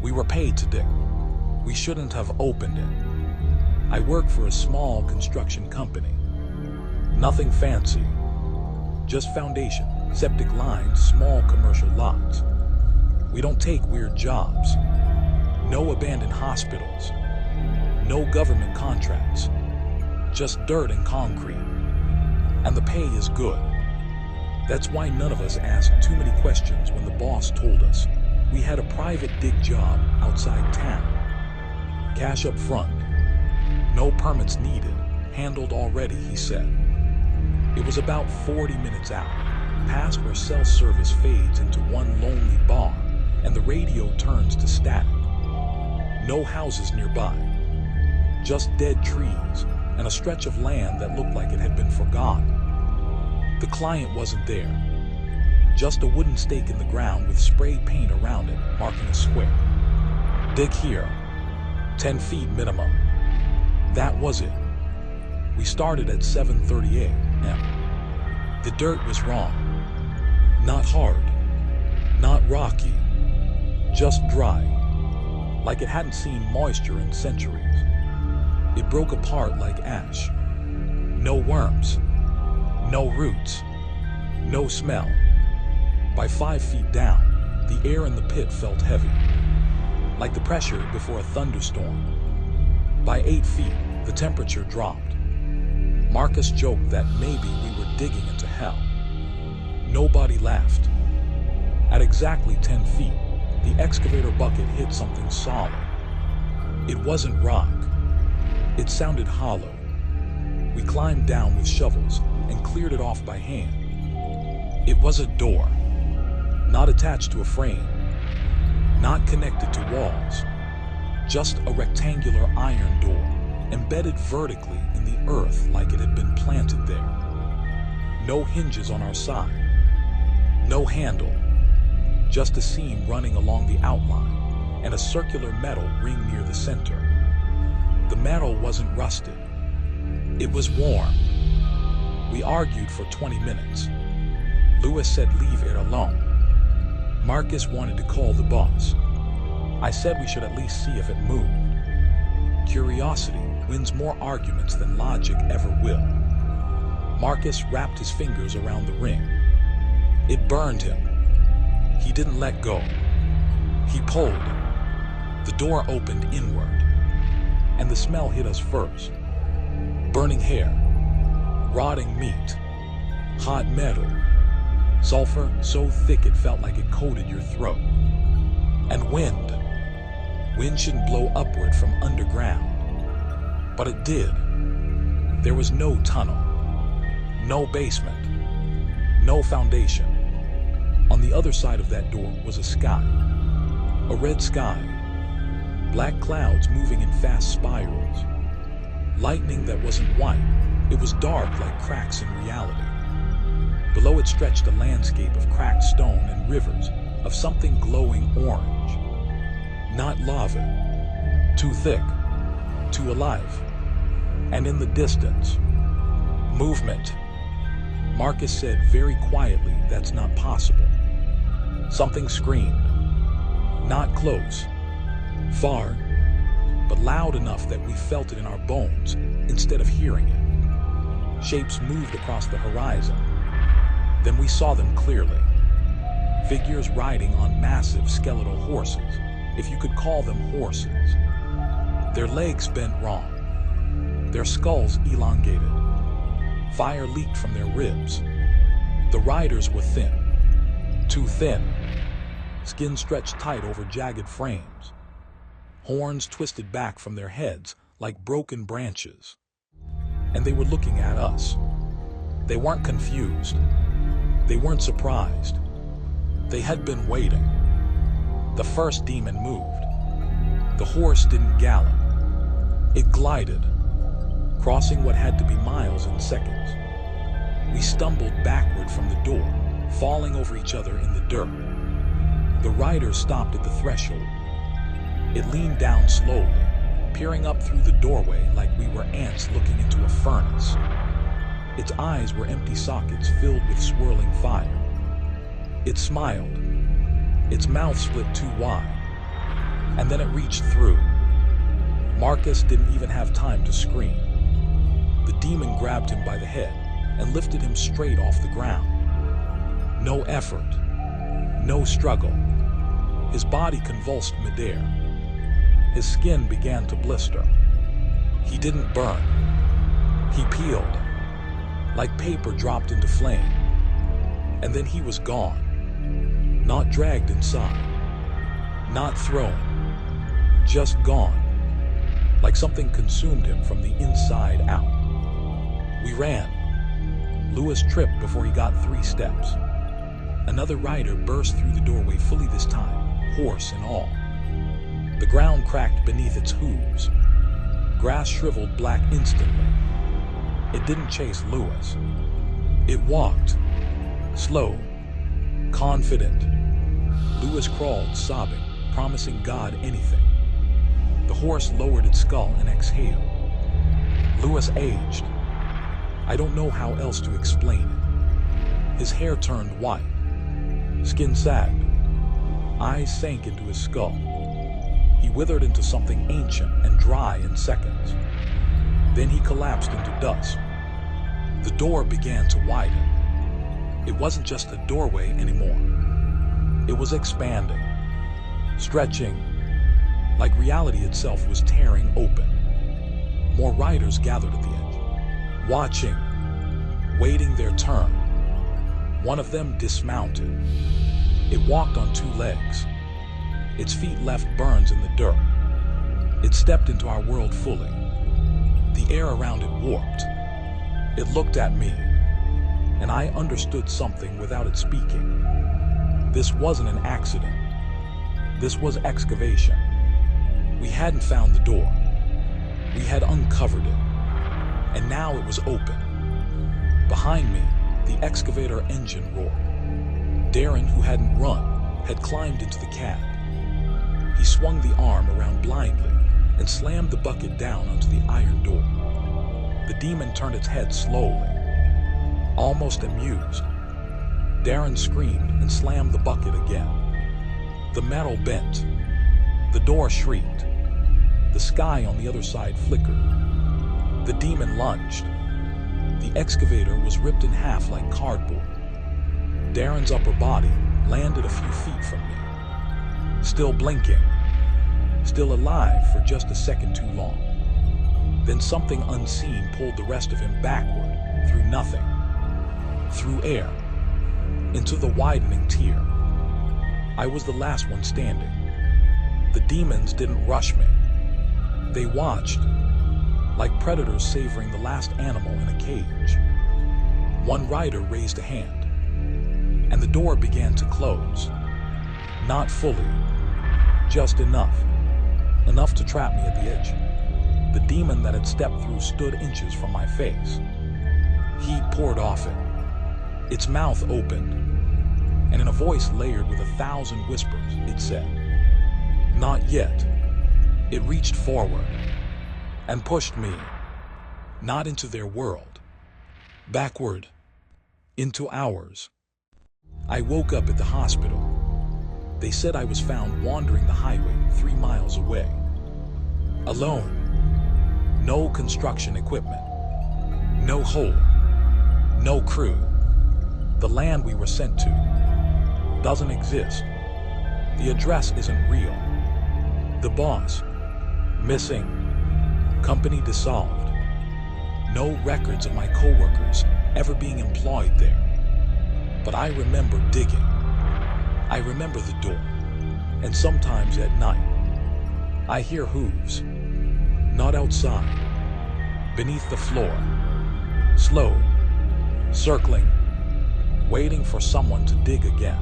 We were paid to dig. We shouldn't have opened it. I work for a small construction company. Nothing fancy. Just foundation, septic lines, small commercial lots. We don't take weird jobs. No abandoned hospitals. No government contracts. Just dirt and concrete. And the pay is good. That's why none of us asked too many questions when the boss told us we had a private dig job outside town. Cash up front. No permits needed. Handled already, he said. It was about 40 minutes out, past where cell service fades into one lonely bar, and the radio turns to static. No houses nearby. Just dead trees and a stretch of land that looked like it had been forgotten. The client wasn't there. Just a wooden stake in the ground with spray paint around it, marking a square. Dig here. 10 feet minimum. That was it. We started at 7:30 a.m. The dirt was wrong. Not hard. Not rocky. Just dry. Like it hadn't seen moisture in centuries. It broke apart like ash. No worms. No roots. No smell. By 5 feet down, the air in the pit felt heavy, like the pressure before a thunderstorm. By 8 feet, the temperature dropped. Marcus joked that maybe we were digging into hell. Nobody laughed. At exactly 10 feet, the excavator bucket hit something solid. It wasn't rock. It sounded hollow. We climbed down with shovels and cleared it off by hand. It was a door, not attached to a frame, not connected to walls, just a rectangular iron door, embedded vertically in the earth like it had been planted there. No hinges on our side, no handle, just a seam running along the outline and a circular metal ring near the center. The metal wasn't rusted. It was warm. We argued for 20 minutes. Lewis said leave it alone. Marcus wanted to call the boss. I said we should at least see if it moved. Curiosity wins more arguments than logic ever will. Marcus wrapped his fingers around the ring. It burned him. He didn't let go. He pulled. The door opened inward, and the smell hit us first. Burning hair, rotting meat, hot metal, sulfur so thick it felt like it coated your throat. And wind. Wind shouldn't blow upward from underground. But it did. There was no tunnel, no basement, no foundation. On the other side of that door was a sky. A red sky. Black clouds moving in fast spirals. Lightning that wasn't white. It was dark like cracks in reality. Below it stretched a landscape of cracked stone and rivers of something glowing orange. Not lava. Too thick. Too alive. And in the distance, movement. Marcus said very quietly that's not possible. Something screamed. Not close. Far. But loud enough that we felt it in our bones instead of hearing it. Shapes moved across the horizon. Then we saw them clearly. Figures riding on massive skeletal horses, if you could call them horses. Their legs bent wrong. Their skulls elongated. Fire leaked from their ribs. The riders were thin. Too thin. Skin stretched tight over jagged frames. Horns twisted back from their heads like broken branches. And they were looking at us. They weren't confused. They weren't surprised. They had been waiting. The first demon moved. The horse didn't gallop. It glided, crossing what had to be miles in seconds. We stumbled backward from the door, falling over each other in the dirt. The rider stopped at the threshold. It leaned down slowly, peering up through the doorway like we were ants looking into a furnace. Its eyes were empty sockets filled with swirling fire. It smiled. Its mouth split too wide. and then it reached through. Marcus didn't even have time to scream. The demon grabbed him by the head and lifted him straight off the ground. No effort, no struggle. His body convulsed midair. His skin began to blister. He didn't burn. He peeled, like paper dropped into flame. And then he was gone. Not dragged inside. Not thrown. Just gone. Like something consumed him from the inside out. We ran. Lewis tripped before he got 3 steps. Another rider burst through the doorway fully this time, horse and all. The ground cracked beneath its hooves. Grass shriveled black instantly. It didn't chase Lewis. It walked. Slow. Confident. Lewis crawled, sobbing, promising God anything. The horse lowered its skull and exhaled. Lewis aged. I don't know how else to explain it. His hair turned white. Skin sagged. Eyes sank into his skull. He withered into something ancient and dry in seconds. Then he collapsed into dust. The door began to widen. It wasn't just a doorway anymore. It was expanding, stretching, like reality itself was tearing open. More riders gathered at the edge, watching, waiting their turn. One of them dismounted. It walked on 2 legs. Its feet left burns in the dirt. It stepped into our world fully. The air around it warped. It looked at me, and I understood something without it speaking. This wasn't an accident. This was excavation. We hadn't found the door. We had uncovered it, and now it was open. Behind me, the excavator engine roared. Darren, who hadn't run, had climbed into the cab. He swung the arm around blindly and slammed the bucket down onto the iron door. The demon turned its head slowly, almost amused. Darren screamed and slammed the bucket again. The metal bent. The door shrieked. The sky on the other side flickered. The demon lunged. The excavator was ripped in half like cardboard. Darren's upper body landed a few feet from me. Still blinking. Still alive for just a second too long. Then something unseen pulled the rest of him backward, through nothing. Through air. Into the widening tier. I was the last one standing. The demons didn't rush me. They watched, like predators savoring the last animal in a cage. One rider raised a hand, and the door began to close. Not fully, just enough. Enough to trap me at the edge. The demon that had stepped through stood inches from my face. Heat poured off it. Its mouth opened, and in a voice layered with 1,000 whispers, it said, "Not yet." It reached forward and pushed me, not into their world, backward, into ours. I woke up at the hospital. They said I was found wandering the highway 3 miles away. Alone. No construction equipment. No hole. No crew. The land we were sent to doesn't exist. The address isn't real. The boss, missing. Company dissolved. No records of my coworkers ever being employed there. But I remember digging. I remember the door. And sometimes at night, I hear hooves. Not outside. Beneath the floor. Slow. Circling. Waiting for someone to dig again.